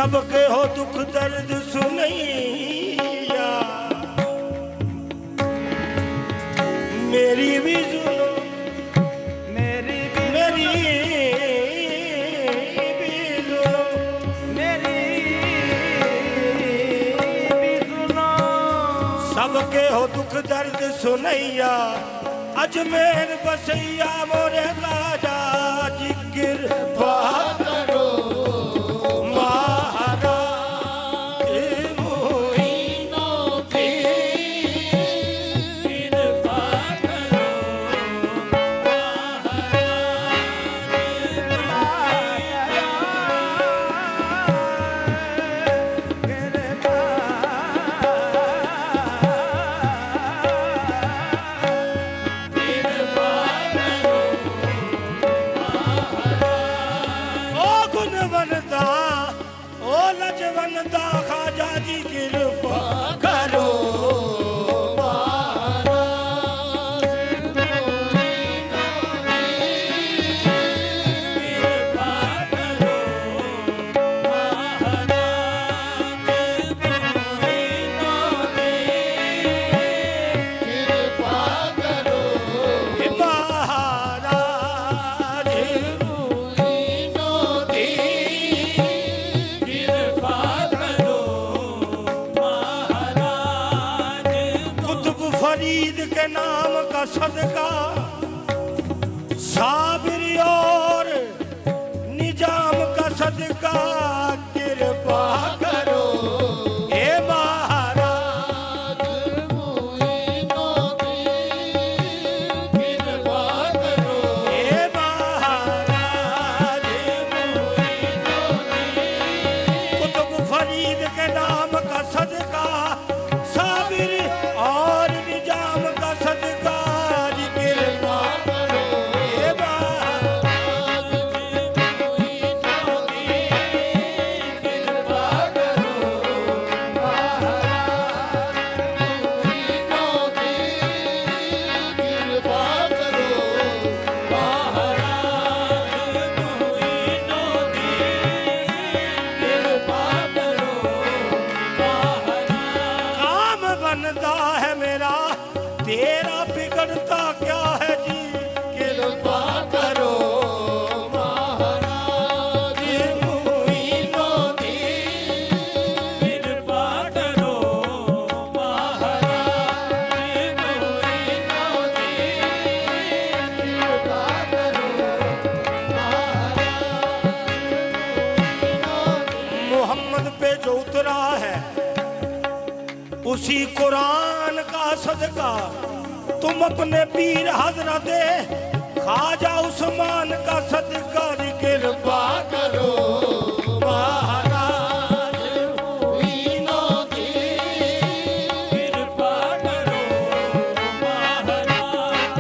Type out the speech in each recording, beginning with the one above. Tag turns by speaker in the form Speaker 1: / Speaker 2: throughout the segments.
Speaker 1: सबके हो दुख दर्द सुनैया, मेरी भी सुनो,
Speaker 2: मेरी भी
Speaker 1: सुनो,
Speaker 2: मेरी भी सुनो।
Speaker 1: सबके हो दुख दर्द सुनैया, अजमेर बसैया मोरे राजा जी कृपा करो, महाराज मोहिनो की कृपा करो, गुणवंता ओ लजवंता खाजा जी कृपा करो, फरीद के नाम का सदका, साबिर और निजाम का सदका कृपा करो, हे महाराज मोहिनो की कृपा करो, हे महाराज मोहिनो की। कुतुब फरीद के नाम का सदका, साबिर और निजाम का सदका जी कृपा करो, हे महाराज मोहिनो की कृपा करो, महाराज मोहिनो की कृपा करो, महाराज मोहिनो की कृपा करो, काम बनता है मेरा, तेरा बिगड़ता क्या है जी कृपा करो, महाराज मोहिनो की कृपा करो, महाराज मोहिनो की कृपा करो, मोहम्मद पे जो उतरा है उसी कुरान का सदका, तुम अपने पीर हजरत ख्वाजा उस्मान का सदका जी कृपा करो, महाराज मोहिनो की कृपा करो, महाराज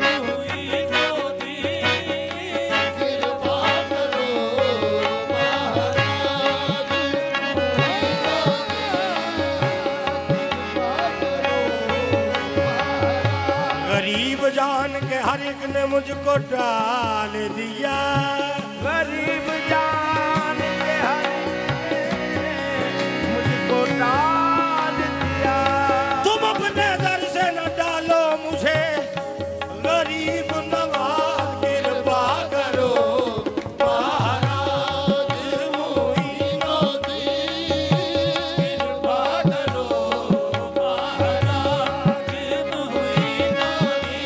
Speaker 1: मोहिनो की कृपा करो, गरीब जान के हर एक ने मुझको डाल दिया,
Speaker 2: गरीब जान के हर मुझको डाल दिया।
Speaker 1: तुम अपने दर से न डालो मुझे, गरीब नवाज कृपा करो, महाराज मोहिनो की कृपा करो, महाराज मोहिनो की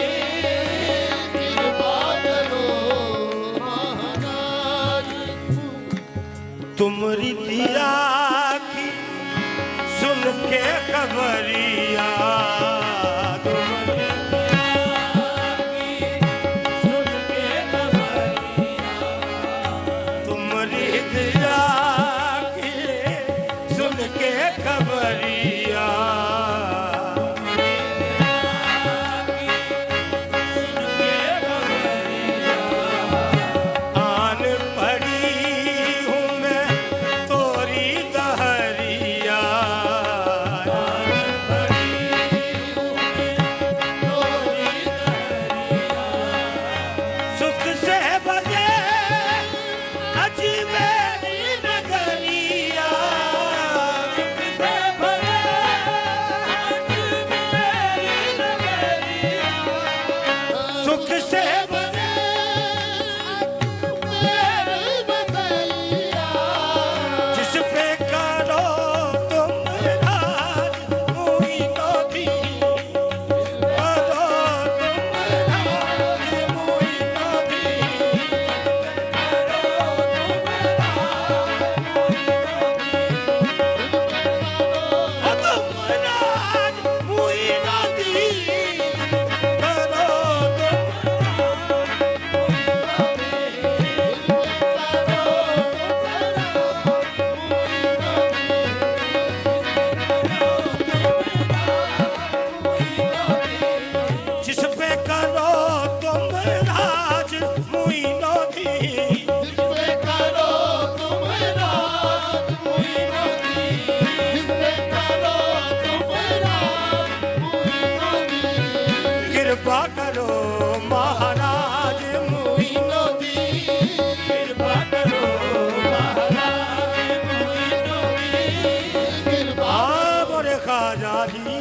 Speaker 1: कृपा करो, महाराज। तुमरी दिया की सुन के खबरिया, तुमरी तुमरी दिया की सुन के खबरिया, आन पड़ी हूँ मैं तोरी दहरिया, आन पड़ी राज मुई ना दीद करो जिस पे करो तुम राज मुई ना दीद कृपा करो महाराज मोहिनो दी कृपा करो महाराज मोहिनो दी कृपा मोरे खाजा जी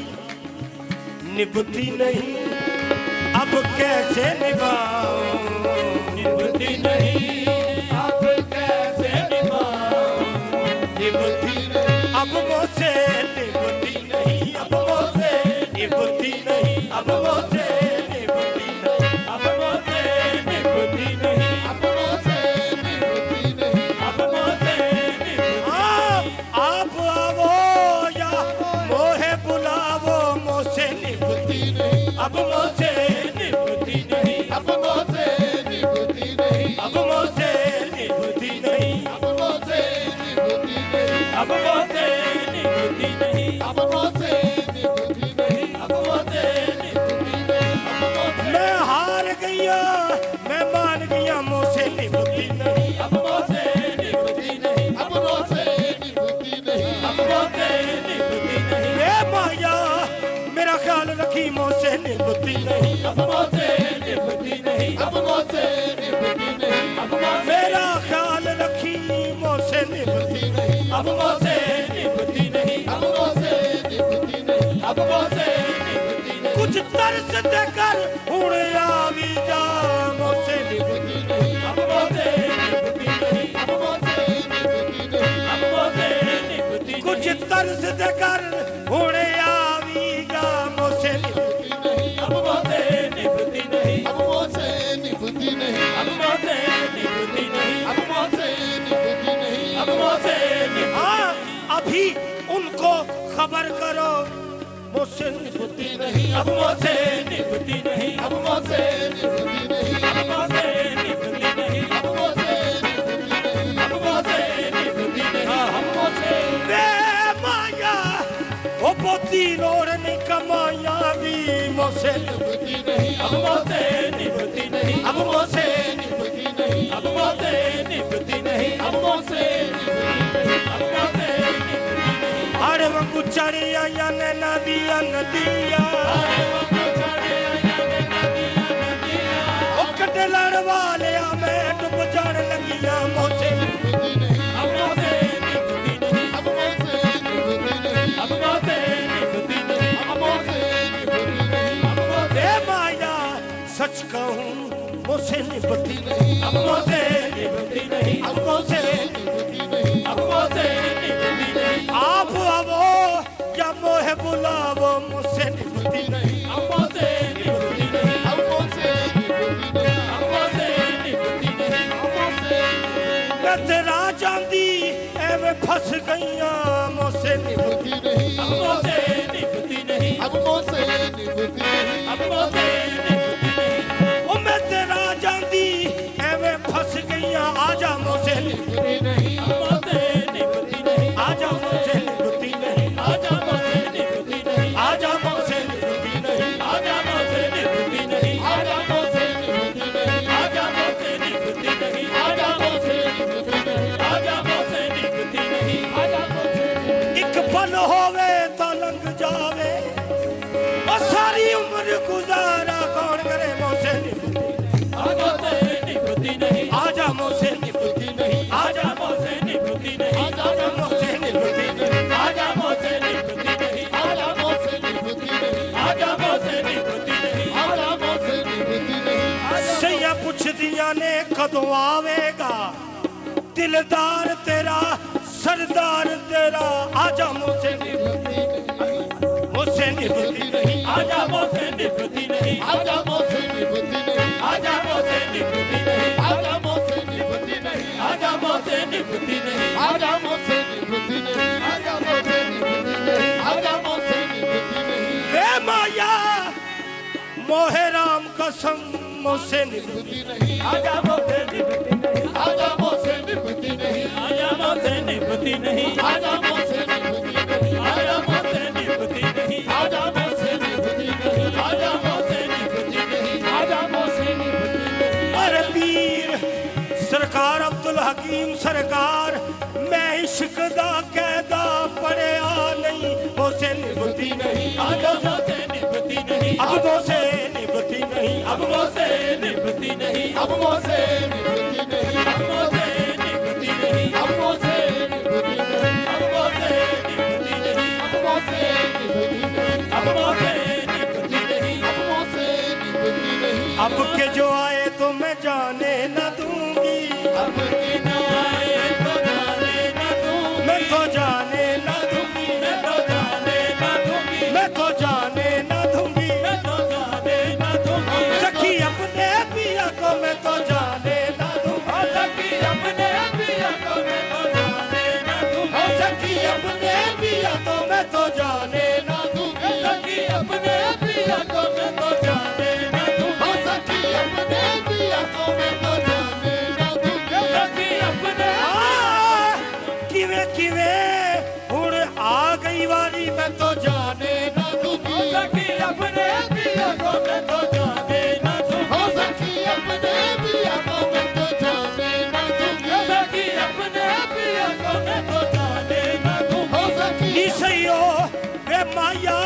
Speaker 1: निभती नहीं अब कैसे निभाऊं निभती नहीं अब कैसे निभाऊं निभती अब मुझसे निभती नहीं अब मुझसे निभती नहीं अब मुझसे निभती नहीं अब मुझसे निभती नहीं अब मुझसे निभती नहीं अब मुझसे आप आवो या मोहे बुलावो मुझसे निभती नहीं अब मुझसे निभती नहीं अब मुझसे निभती नहीं अब मुझसे निभती नहीं अब मुझसे निभती नहीं अब मुझसे निभती नहीं अब मुझसे निभती नहीं अब मुझसे निभती नहीं मैं हार गया मैं मान गया मुझसे निभती नहीं अब मुझसे निभती नहीं अब मुझसे निभती नहीं अब मुझसे निभती नहीं ये माया मेरा ख्याल रखी मुझसे निभती नहीं अब मुझसे निभती नहीं अब मुझसे निभती नहीं अब मेरा ख्याल रखी मुझसे निभती नहीं अब मुझसे निभती नहीं अब मुझसे निभती नहीं अब मुझसे निभती नहीं कुछ तरस देकर उड़ आवी जा मुझसे निभती नहीं अब मुझसे निभती नहीं अब मुझसे निभती नहीं अब मुझसे निभती कुछ तरस देकर उड़ आवी जा मुझसे निभती नहीं अब मुझसे निभती नहीं अब मुझसे निभती नहीं अब मुझसे निभती नहीं अब मुझसे निभती नहीं अब मुझसे हाँ अभी उनको खबर करो मुझसे निभती नहीं अब मुझसे निभती नहीं अब मुझसे निभती नहीं अब मुझसे निभती नहीं अब मुझसे निभती नहीं अब मुझसे निभती नहीं अब मुझसे वे माया ओ पोती रोड़ने कमाया भी मुझसे निभती नहीं अब मुझसे निभती नहीं अब मुझसे निभती नहीं अब मुझसे निभती नहीं अब मुझसे निभती नहीं अब मुझसे अरे वो चढ़िया या नदिया नदिया ओ कटे लड़ वाले मैं डूब जान लगिया मुझसे अब मुझसे निभती नहीं अब मुझसे निभती नहीं अब मुझसे निभती नहीं अब मुझसे निभती नहीं अब मुझसे माया सच कहूं मुझसे निभती नहीं अब मुझसे निभती नहीं अब मुझसे निभती नहीं अब मुझसे निभती नहीं आप आवो या मोहे बुलावो मुझसे निभती नहीं अब मुझसे निभती नहीं अब मुझसे निभती नहीं अब मुझसे निभती नहीं अब मुझसे मैं तेरा चांदी एवे फंस गईया मुझसे निभती नहीं अब मुझसे निभती नहीं अब मुझसे निभती नहीं अब मुझसे निभती नहीं ओ मैं तेरा चांदी एवे फंस गईया आजा मुझसे निभती नहीं अब मुझसे निभती नहीं आजा मुझसे निभती नहीं आजा मुझसे निभती नहीं आजा मुझसे निभती नहीं आजा मुझसे निभती नहीं आजा मुझसे निभती नहीं आजा मुझसे निभती नहीं आजा मुझसे निभती नहीं आजा मुझसे निभती नहीं आजा मुझसे एक पल होवे तो लंघ जावे और सारी उम्र गुजारा कौन करे मुझसे निभती नहीं आजा मुझसे निभती नहीं आजा मुझसे निभती नहीं आजा मुझसे निभती नहीं आजा मुझसे निभती नहीं आजा मुझसे निभती नहीं आजा मुझसे निभती नहीं आजा मुझसे निभती नहीं सैया पूछ दिया ने कदों आवेगा दिलदार तेरा सरदार तेरा आजा मुझसे निभती नहीं मुझसे निभती नहीं आजा मुझसे निभती नहीं आजा मुझसे निभती नहीं आजा मुझसे निभती नहीं आजा मुझसे निभती नहीं आजा मुझसे निभती नहीं आजा मुझसे निभती नहीं आजा मुझसे निभती नहीं आजा मुझसे निभती मोहे राम कसम मुझसे निभती नहीं,
Speaker 2: आजा मुझसे निभती नहीं,
Speaker 3: आजा मुझसे निभती नहीं,
Speaker 2: आजा मुझसे निभती नहीं,
Speaker 3: आजा मुझसे निभती नहीं,
Speaker 2: आजा मुझसे निभती नहीं,
Speaker 3: आजा मुझसे निभती नहीं, आजा मुझसे निभती नहीं, आजा मुझसे निभती नहीं।
Speaker 1: अरे पीर सरकार अब्दुल हकीम सरकार, मैं इश्क दा कैदा पड़िया नहीं, मुझसे निभती नहीं,
Speaker 2: आजा मुझसे निभती नहीं,
Speaker 1: अब मुझसे निभती नहीं,
Speaker 2: अब मुझसे निभती नहीं,
Speaker 3: अब मुझसे निभती नहीं,
Speaker 2: अब मुझसे निभती नहीं,
Speaker 3: अब मुझसे निभती नहीं,
Speaker 2: अब मुझसे निभती नहीं,
Speaker 3: अब मुझसे निभती नहीं,
Speaker 2: अब मुझसे निभती नहीं,
Speaker 3: अब मुझसे निभती नहीं।
Speaker 1: अब के जो आए तो मैं जाने न दूंगी,
Speaker 2: अब की न आए तो जाने न दूंगी,
Speaker 1: मैं तो जाने न दूंगी,
Speaker 2: मैं तो जाने न दूंगी,
Speaker 1: मैं तो जाने न दूंगी,
Speaker 2: मैं तो जाने न दूंगी,
Speaker 1: सखी अपने पिया को मैं तो जाने न दूंगी,
Speaker 2: ओ सखी अपने पिया को मैं तो जाने न दूंगी,
Speaker 1: सखी अपने पिया तो मैं तो जाने न दूंगी,
Speaker 2: सखी अपने पिया को मैं तो जाने न दूंगी,
Speaker 3: सखी अपने पिया को मैं तो जाने न दूंगी,
Speaker 2: सखी अपने
Speaker 1: किवे किवे हुण आ गई वाली मैं तो जाने न दूंगी,
Speaker 2: सखी अपने पिया को मैं तो जाने न दूंगी,
Speaker 3: सखी अपने पिया को मैं तो जाने न दूंगी,
Speaker 2: सखी अपने पिया को मैं तो जाने न दूंगी,
Speaker 3: सखी
Speaker 1: निसयो वे माया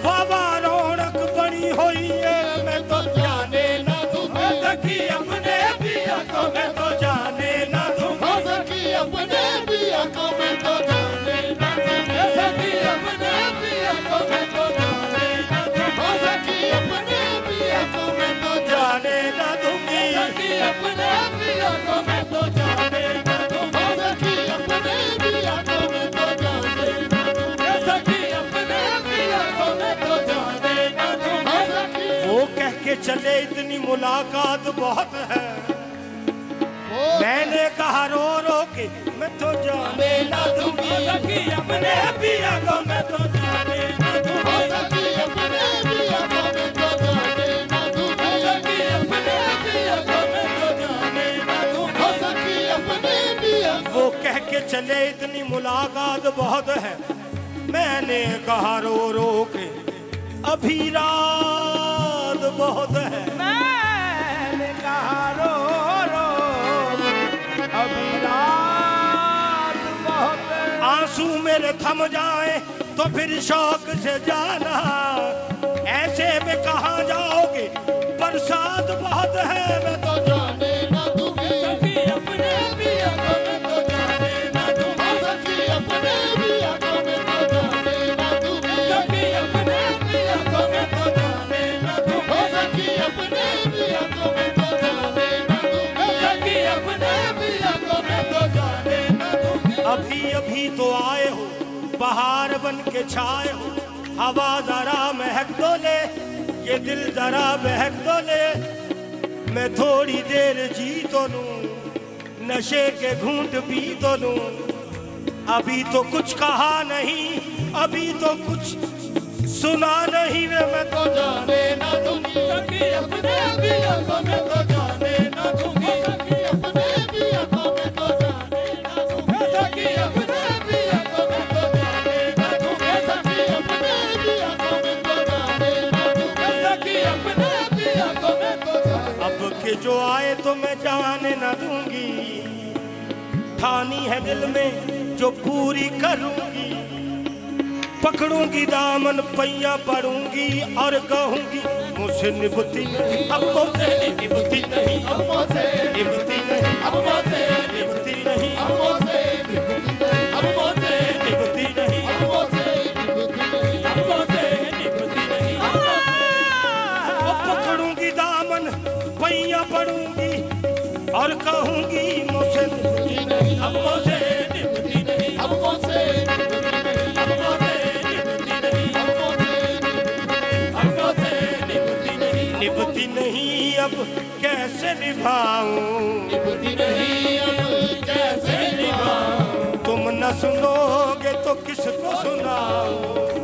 Speaker 1: वावा रौनक बनी हुई है, मैं तो जाने न दूंगी,
Speaker 2: सखी अपने पिया को मैं
Speaker 1: मैं तो जाने न दूंगी,
Speaker 3: सखी अपने पिया को मैं तो जाने न दूंगी,
Speaker 2: सखी अपने पिया को मैं तो जाने न दूंगी,
Speaker 3: सखी अपने पिया को मैं तो
Speaker 1: जाने न दूंगी,
Speaker 2: सखी अपने पिया को मैं तो जाने न दूंगी,
Speaker 3: सखी अपने पिया को मैं तो जाने न दूंगी,
Speaker 2: सखी अपने पिया को मैं तो जाने न दूंगी,
Speaker 3: सखी
Speaker 1: वो कह के चले इतनी मुलाकात बहुत है, मैंने कहा रो रो के मैं तो जाने न दूंगी,
Speaker 2: सखी अपने पिया को मैं तो जाने न दूंगी,
Speaker 3: सखी अपने पिया को मैं तो जाने न दूंगी,
Speaker 2: सखी अपने पिया को मैं तो जाने न दूंगी,
Speaker 3: सखी अपने पिया
Speaker 1: वो कह के चले इतनी मुलाकात बहुत है, मैंने कहा रो रो के अभी रात बहुत है,
Speaker 2: मैंने कहा रो रो अभी रात बहुत है।
Speaker 1: आंसू मेरे थम जाए तो फिर शौक से जाना, ऐसे में कहाँ जाओगे बरसात बहुत है, मैं तो
Speaker 3: जाने न दूंगी,
Speaker 2: सखी अपने पिया को मैं तो जाने न दूंगी,
Speaker 3: सखी अपने पिया को मैं तो जाने न दूंगी,
Speaker 2: सखी अपने पिया को मैं तो जाने न दूंगी,
Speaker 3: सखी अपने पिया को मैं तो जाने न दूंगी,
Speaker 2: सखी अपने पिया को मैं तो जाने न दूंगी,
Speaker 1: अभी अभी तो आए हो बहार बन के छाए हो, हवा जरा महक दो ले, ये दिल जरा बहक दो ले, मैं थोड़ी देर जी तो लूं, नशे के घूंट पी तो लूं, अभी तो कुछ कहा नहीं, अभी तो कुछ सुना नहीं वे, मैं तो
Speaker 3: जाने न दूंगी,
Speaker 2: सखी अपने पिया को मैं तो जाने न दूंगी,
Speaker 3: सखी अपने पिया को मैं तो जाने न दूंगी,
Speaker 2: सखी अपने पिया को मैं तो जाने न दूंगी,
Speaker 3: सखी अपने पिया को मैं तो जाने न दूंगी,
Speaker 2: सखी अपने पिया को मैं तो जाने
Speaker 1: अब के जो आए तो मैं जाने न दूंगी, ठानी है दिल में जो पूरी करूंगी, पकड़ूंगी दामन पैया पड़ूंगी और कहूंगी मुझसे निभती नहीं, अब मुझसे निभती नहीं,
Speaker 3: अब मुझसे
Speaker 1: निभती नहीं,
Speaker 3: अब मुझसे
Speaker 1: निभती नहीं,
Speaker 3: अब मुझसे निभती नहीं,
Speaker 2: अब मुझसे
Speaker 1: निभती नहीं,
Speaker 3: अब मुझसे निभती नहीं,
Speaker 2: अब मुझसे निभती नहीं,
Speaker 1: अब पकड़ूंगी दामन पैया पड़ूंगी और कहूंगी मुझसे निभती नहीं,
Speaker 2: अब मुझसे निभती नहीं,
Speaker 3: अब मुझसे निभती नहीं,
Speaker 2: अब मुझसे निभती नहीं,
Speaker 3: अब मुझसे
Speaker 2: अब मुझसे निभती नहीं,
Speaker 1: निभती नहीं, अब कैसे निभाऊं,
Speaker 3: निभती नहीं, अब कैसे निभाऊं,
Speaker 1: तुम न सुनोगे तो किसको सुनाऊं,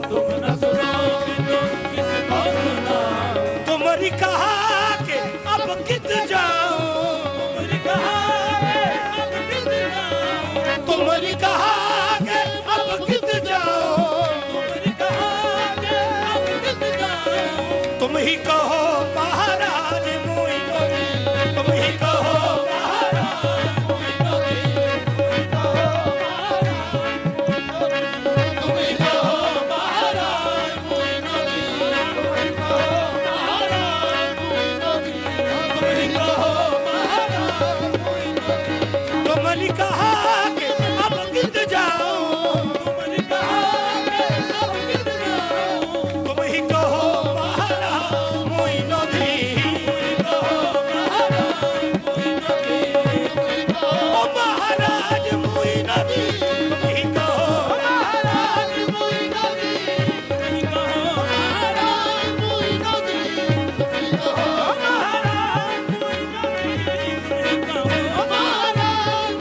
Speaker 2: तुम न सुनोगे तो किसको सुनाऊं,
Speaker 1: तुम तुम ही कहो महाराज मोई नदी, तुम ही कहो महाराज मोई नदी,
Speaker 2: तुम ही कहो महाराज मोई नदी, तुम ही कहो महाराज मोई नदी, तुम ही कहो महाराज मोई नदी।
Speaker 1: तुमने कहा कि अब गिर जाऊं,
Speaker 2: तुमने कहा कि अब गिर जाऊं,
Speaker 1: तुम ही कहो महाराज मोई नदी, ओ महाराज मोई नदी, तुम ही कहो
Speaker 2: महाराज मोई नदी, तुम ही कहो महाराज मोई नदी, तुम ही कहो महाराज मोई नदी, तुम ही कहो महाराज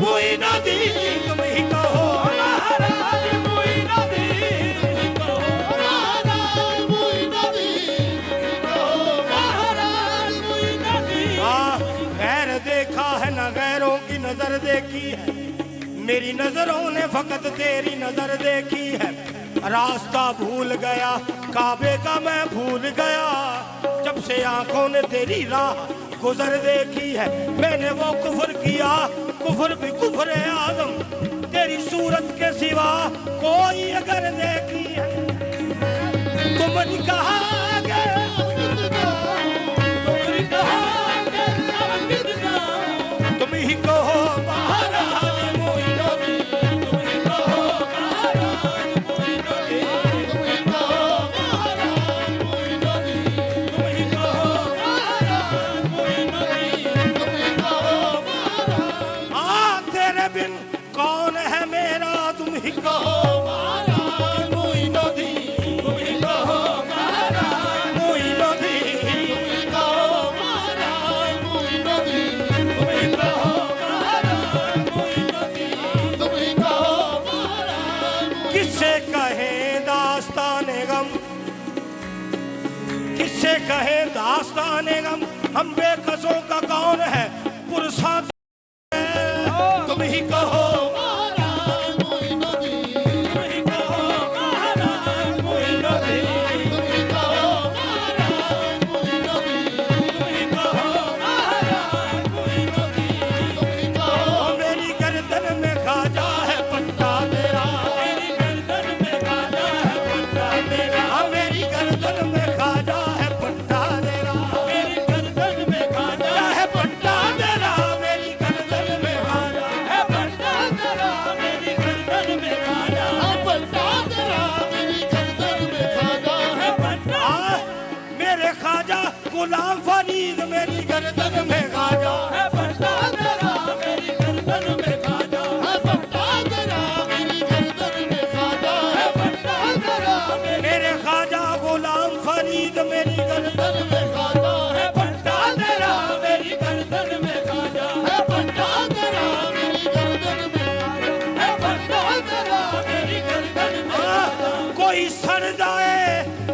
Speaker 1: मोई नदी, तुम ही कहो
Speaker 2: महाराज मोई नदी, तुम ही कहो महाराज मोई नदी, तुम ही कहो महाराज मोई नदी।
Speaker 1: गैर देखा है न गैरों की नजर देखी है, मेरी नजरों ने फकत तेरी नजर देखी है। रास्ता भूल गया काबे का मैं भूल गया, जब से आंखों ने तेरी राह गुजर देखी है। मैंने वो कुफर किया, कुफर भी कुफर आजम, तेरी सूरत के सिवा कोई अगर देखी है। तुमने कहा कि
Speaker 2: तुमने कहा कि अब गिर जाऊं,
Speaker 1: तुम ही कहो महाराज मोई नदी,
Speaker 2: तुम ही कहो महाराज मोई नदी, तुम ही कहो महाराज मोई नदी, तुम ही कहो महाराज मोई नदी, तुम ही कहो महाराज।
Speaker 1: तेरे बिन कौन है मेरा, तुम ही कहो
Speaker 2: महाराज मोई नदी, तुम ही कहो महाराज
Speaker 1: मोई नदी,
Speaker 2: तुम ही कहो महाराज मोई नदी, तुम ही कहो महाराज मोई नदी, तुम ही कहो महाराज।
Speaker 1: किससे कहे दास्ताने गम, किससे कहे दास्ताने गम, हम बेकसों का कौन है पुरसा, तुम ही कहो
Speaker 2: महाराज मोई नदी, तुम ही कहो महाराज मोई नदी, तुम ही कहो महाराज मोई नदी, तुम ही कहो महाराज मोई नदी, तुम ही कहो।
Speaker 1: मेरी गर्दन में खाजा है पट्टा तेरा,
Speaker 2: मेरी गर्दन में खाजा है पट्टा तेरा,
Speaker 1: मेरी गर्दन में खाजा है पट्टा तेरा,
Speaker 2: मेरी गर्दन में खाजा
Speaker 1: है पट्टा तेरा, मेरी गर्दन में खाजा
Speaker 2: है पट्टा तेरा, मेरी गर्दन में खाजा है पट्टा तेरा, मेरी गर्दन में खाजा है पट्टा।
Speaker 1: मेरे खाजा गुलाम फरीद, मेरी गर्दन में खाजा
Speaker 2: है पट्टा तेरा, मेरी गर्दन में खाजा है पट्टा तेरा, मेरी गर्दन में खाजा है पट्टा तेरा,
Speaker 1: मेरे खाजा गुलाम फरीद, मेरी गर्दन
Speaker 2: में खाजा है पट्टा तेरा, मेरी गर्दन में खाजा है पट्टा तेरा, मेरी गर्दन में खाजा है पट्टा तेरा, मेरी गर्दन में खाजा।
Speaker 1: कोई सड़ जाए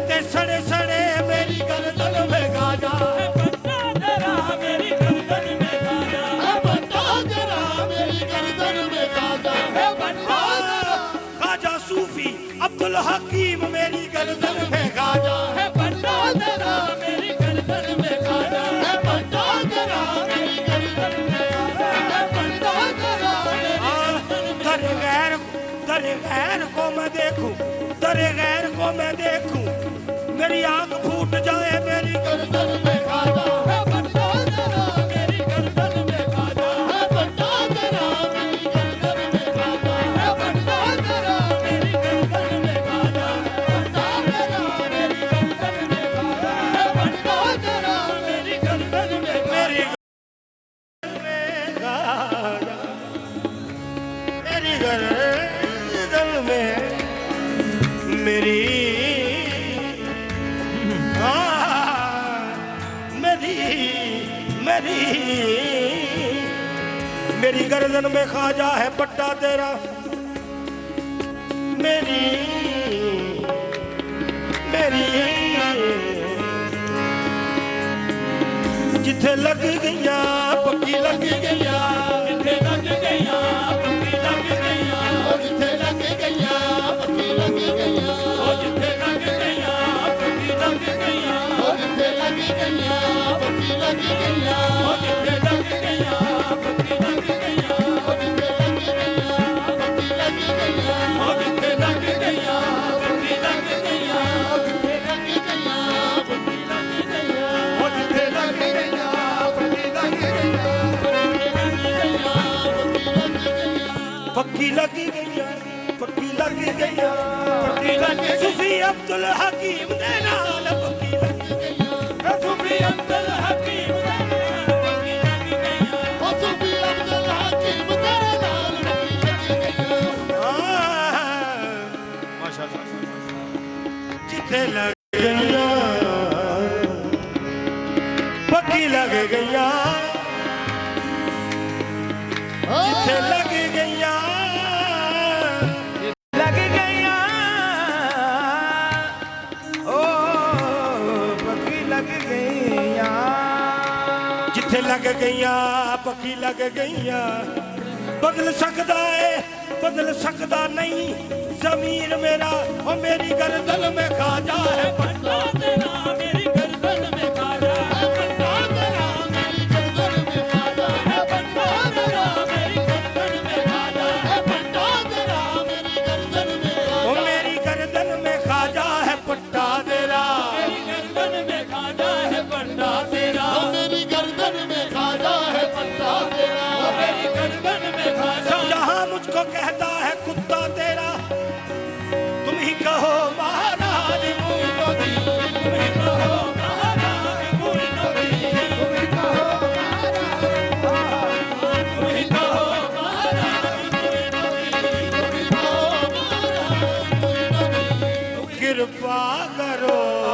Speaker 1: ते सड़े सड़े मेरी गर्दन में खाजा
Speaker 2: है पट्टा तेरा, मेरी गर्दन में खाजा है पट्टा तेरा, मेरी गर्दन में खाजा है पट्टा तेरा,
Speaker 1: खाजा सूफी अब्दुल हकीम, मेरी गर्दन में खाजा
Speaker 2: है पट्टा तेरा, मेरी गर्दन में खाजा है पट्टा तेरा, मेरी गर्दन में खाजा है पट्टा तेरा, मेरी
Speaker 1: दर गैर को मैं देखूं, दर गैर को मैं देखूं, मेरी आंख फूट जाए मेरी
Speaker 2: गर्दन में खाजा है पट्टा तेरा, मेरी गर्दन में खाजा है पट्टा तेरा, मेरी गर्दन में खाजा है पट्टा तेरा, मेरी गर्दन में खाजा है पट्टा तेरा, मेरी गर्दन में खाजा है पट्टा तेरा, मेरी गर्दन में
Speaker 1: मेरी मेरी गर्दन में मेरी मेरी गर्दन में खाजा है पट्टा तेरा, मेरी जिथे लग गईया पक्की लग गईया,
Speaker 2: जिथे लग गईया पक्की लग गईया, जिथे लग गईया पक्की लग गईया, जिथे लग गईया पक्की लग गईया, जिथे
Speaker 1: लगी गईया पक्की लगी गईया
Speaker 3: पक्की लगी
Speaker 1: सूफी अब्दुल हकीम दे नाल पक्की लगी गईया
Speaker 3: सूफी अब्दुल हकीम दे नाल पक्की लगी गईया
Speaker 2: ओ सूफी अब्दुल हकीम तेरे नाल पक्की लगी गईया
Speaker 1: माशाअल्लाह जिथे लग गईया पक्की लग गईया जिथे लग गईया
Speaker 3: लग गईया ओ पक्की लग गईया
Speaker 1: जिथे लग गईया पक्की लग गईया बदल सकदा है बदल सकदा नहीं जमीन मेरा ओ मेरी गर्दन में खाजा है
Speaker 3: पट्टा तेरा मेरी गर्दन में खाजा है पट्टा तेरा मेरी गर्दन में खाजा है पट्टा तेरा मेरी गर्दन में खाजा है पट्टा तेरा मेरी गर्दन में
Speaker 1: ओ मेरी गर्दन में खाजा है पट्टा तेरा
Speaker 3: मेरी गर्दन में खाजा है पट्टा तेरा
Speaker 2: ओ मेरी गर्दन में खाजा है पट्टा तेरा
Speaker 3: मेरी गर्दन में खाजा
Speaker 1: सब जहां मुझको कहता है कुत्ता तेरा तुम ही कहो महाराज मुझको दी
Speaker 3: तुम ही कहो महाराज गुल नबी तुम ही कहो महाराज तुम ही कहो महाराज गुल नबी
Speaker 1: कृपा करो